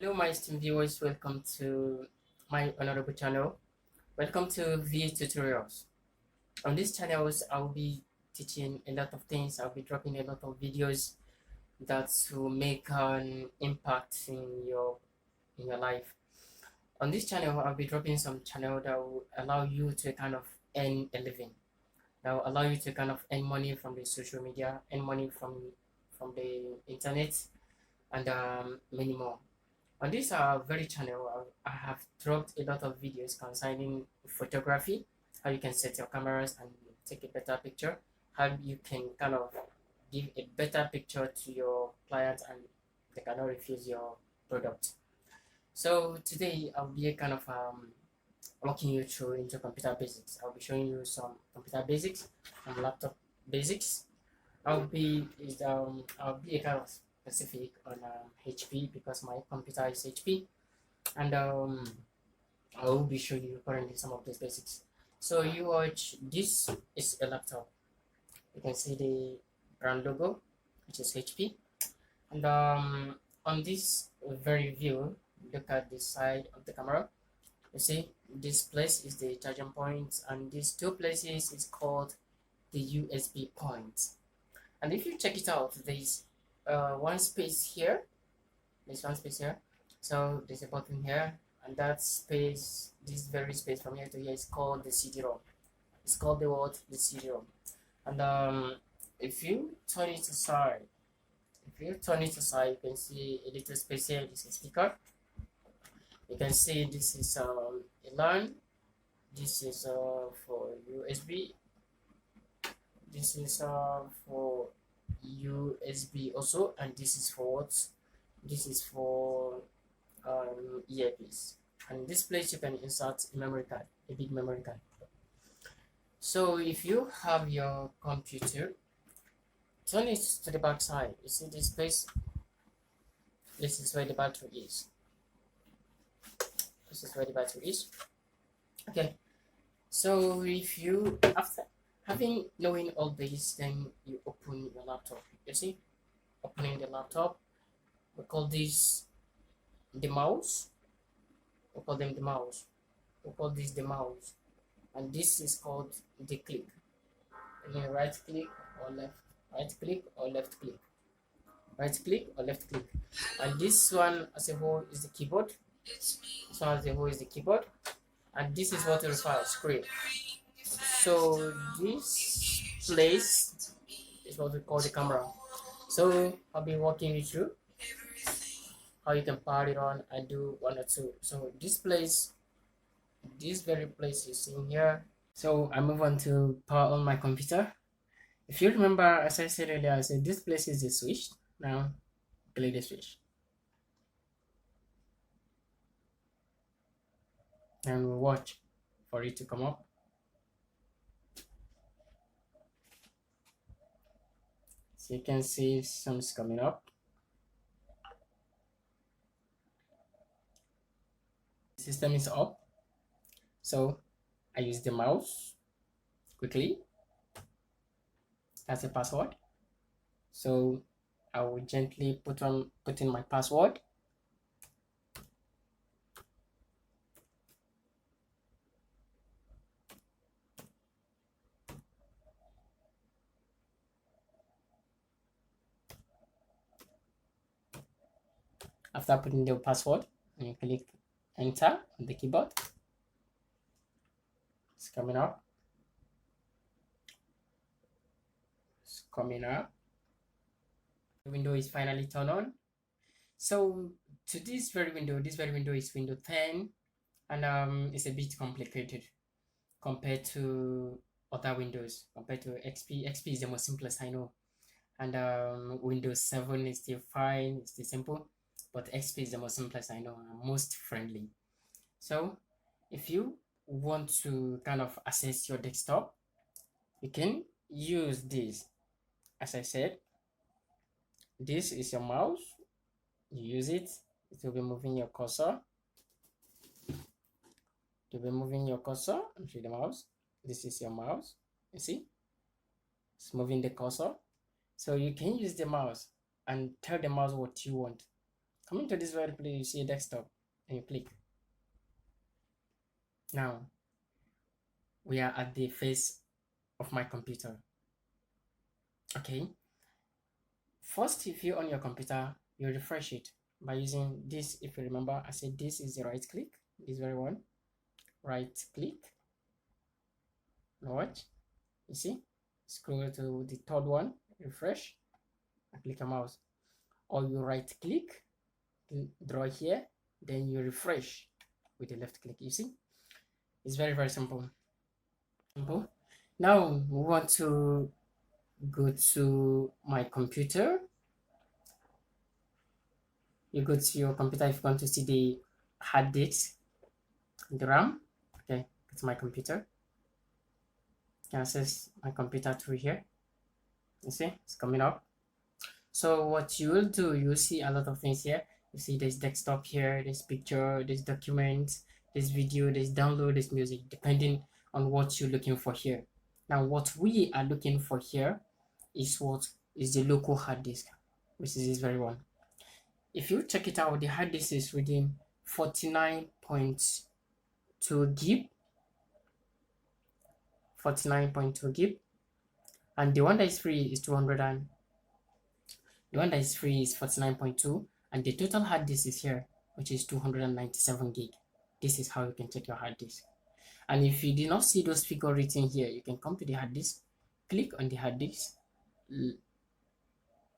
Hello, my esteemed viewers. Welcome to my honorable channel. Welcome to V Tutorials. On this channels, I'll be teaching a lot of things. I'll be dropping a lot of videos that will make an impact in your life. On this channel, I'll be dropping some channel that will allow you to kind of earn a living. That will allow you to kind of earn money from the social media, earn money from the internet, and many more. On this very channel, I have dropped a lot of videos concerning photography, how you can set your cameras and take a better picture, how you can kind of give a better picture to your clients and they cannot refuse your product. So today I'll be kind of walking you through into computer basics. I'll be showing you some computer basics and laptop basics. I'll be a kind of specific on HP because my computer is HP, and I will be showing you currently some of these basics. So you watch, this is a laptop. You can see the brand logo, which is HP, and on this very view, look at the side of the camera. You see, this place is the charging point, and these two places is called the USB point. And if you check it out, there's one space here. There's one space here. So there's a button here, and that space, this very space from here to here, is called the CD-ROM. It's called the what? The CD-ROM. And if you turn it aside, you can see a little space here. This is speaker. You can see this is a LAN. This is for USB. This is for USB also, and this is for what? This is for earpiece. And this place you can insert a memory card, a big memory card. So if you have your computer, turn it to the back side. You see this place? This is where the battery is. This is where the battery is. Okay. So if you, after knowing all this, then you open your laptop. You see, opening the laptop, we call this the mouse. We call them the mouse. We call this the mouse, and this is called the click. And then right click or left, right click or left click, right click or left click. And this one as a whole is the keyboard. This one as a whole is the keyboard, and this is what we refer as screen. So this place is what we call the camera. So I'll be walking you through how you can power it on and do one or two. So this place, this very place you see here. So I move on to power on my computer. If you remember, as I said earlier, I said this place is the switch. Now play the switch. And we'll watch for it to come up. So you can see some's coming up. The system is up. So I use the mouse quickly. That's the password. So I will gently put in my password. After putting the password, and you click enter on the keyboard. It's coming up. It's coming up. The window is finally turned on. So to this very window is window 10, and it's a bit complicated compared to other windows. Compared to XP is the most simplest I know, and Windows 7 is still fine, it's still simple, but XP is the most simplest I know and most friendly. So if you want to kind of access your desktop, you can use this. As I said, this is your mouse. You use it, it will be moving your cursor. To be moving your cursor onto the mouse. This is your mouse. You see, it's moving the cursor. So you can use the mouse and tell the mouse what you want. Coming to this very place, you see desktop and you click. Now we are at the face of my computer. Okay, first, if you on your computer, you refresh it by using this. If you remember, I said this is the right click, this very one, right click. Now watch, you see, scroll to the third one, refresh, and click a mouse, or you right click, draw here, then you refresh with the left click. You see, it's very, very simple. Now we want to go to my computer. You go to your computer if you want to see the hard disk, the RAM. Okay, it's my computer. You can access my computer through here. You see, it's coming up. So what you will do, you'll see a lot of things here. You see there's desktop here, there's picture, there's documents, there's video, there's download, there's music, depending on what you're looking for here. Now what we are looking for here is what is the local hard disk, which is this very one. If you check it out, the hard disk is within 49.2 gig, 49.2 gig, and the one that is free is 200, and the one that is free is 49.2, and the total hard disk is here, which is 297 gig. This is how you can check your hard disk. And if you did not see those figures written here, you can come to the hard disk, click on the hard disk,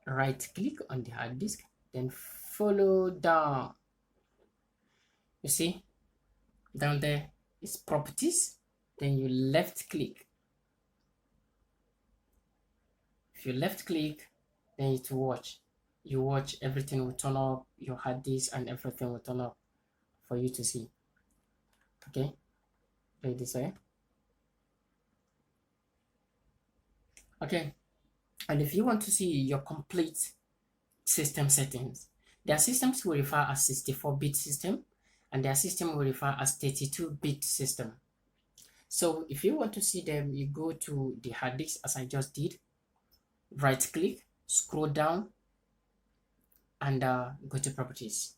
right click on the hard disk, then follow down. You see down there is properties, then you left click. If you left click, then you to watch. You watch, everything will turn up, your hard disk and everything will turn up for you to see. Okay, like this way. Okay, and if you want to see your complete system settings, their systems will refer as 64-bit system, and their system will refer as 32-bit system. So if you want to see them, you go to the hard disk as I just did, right click, scroll down, and go to properties.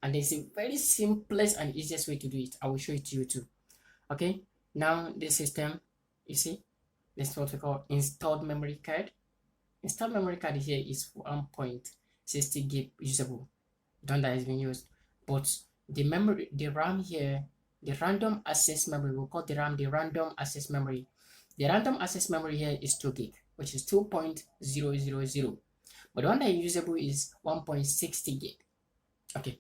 And there's a very simplest and easiest way to do it. I will show it to you too. Okay, now the system, you see, this is what we call installed memory card. Installed memory card here is 1.60 gig usable, done that has been used. But the memory, the RAM here, the random access memory, we'll call the RAM the random access memory. The random access memory here is 2 gig, which is 2.000. But the one that is usable is 1.60 gig. Okay,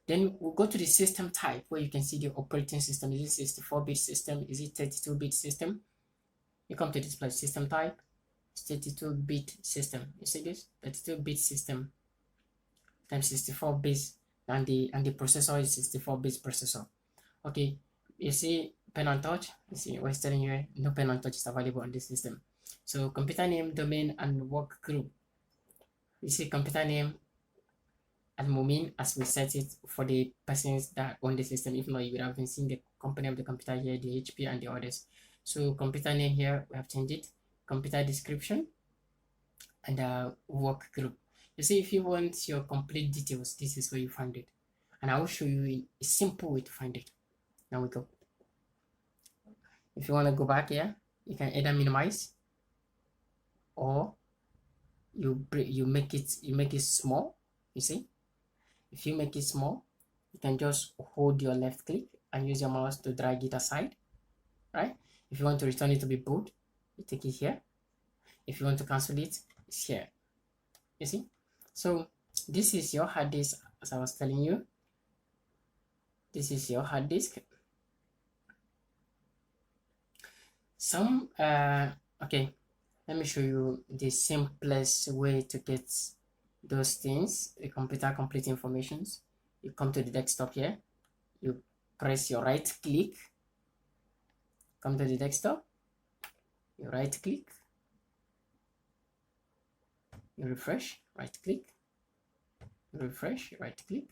then we'll go to the system type where you can see the operating system. Is it 64-bit system? Is it 32-bit system? You come to display system type, 32-bit system. You see this? 32-bit system times 64 bits, and the processor is 64-bit processor. Okay, you see pen and touch. You see what's telling you no pen and touch is available on this system. So computer name, domain, and work group. You see computer name and Mumin as we set it for the persons that own the system. If not, you would have been seeing the company of the computer here, the HP and the others. So computer name here, we have changed it. Computer description and work group. You see, if you want your complete details, this is where you find it. And I will show you a simple way to find it. Now we go. If you want to go back here, you can either minimize or you make it small. You see, if you make it small, you can just hold your left click and use your mouse to drag it aside, right? If you want to return it to be bold, you take it here. If you want to cancel it, it's here. You see, so this is your hard disk, as I was telling you. This is your hard disk. Okay, let me show you the simplest way to get those things, the computer complete informations. You come to the desktop here, you press your right click, come to the desktop, you right click, you refresh, right click, you refresh, right click,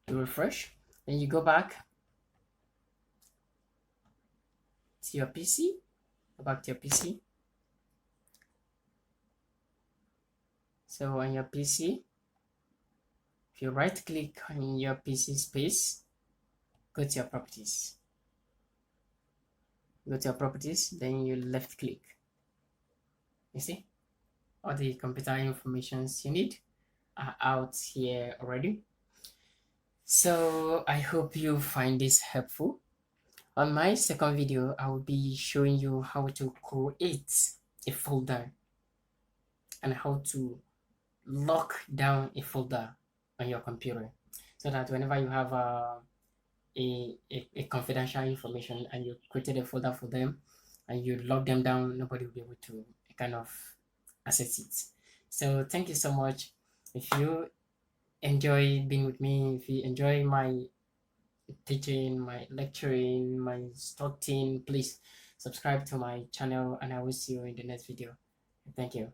you refresh, then you go back to your PC, go back to your PC. So on your PC, If you right click on your PC space, go to your properties. Go to your properties, then you left click. You see, all the computer informations you need are out here already. So I hope you find this helpful. On my second video, I will be showing you how to create a folder and how to lock down a folder on your computer, so that whenever you have a confidential information and you created a folder for them and you lock them down, nobody will be able to kind of access it. So thank you so much. If you enjoy being with me, if you enjoy my teaching, my lecturing, my instructing, please subscribe to my channel and I will see you in the next video. Thank you.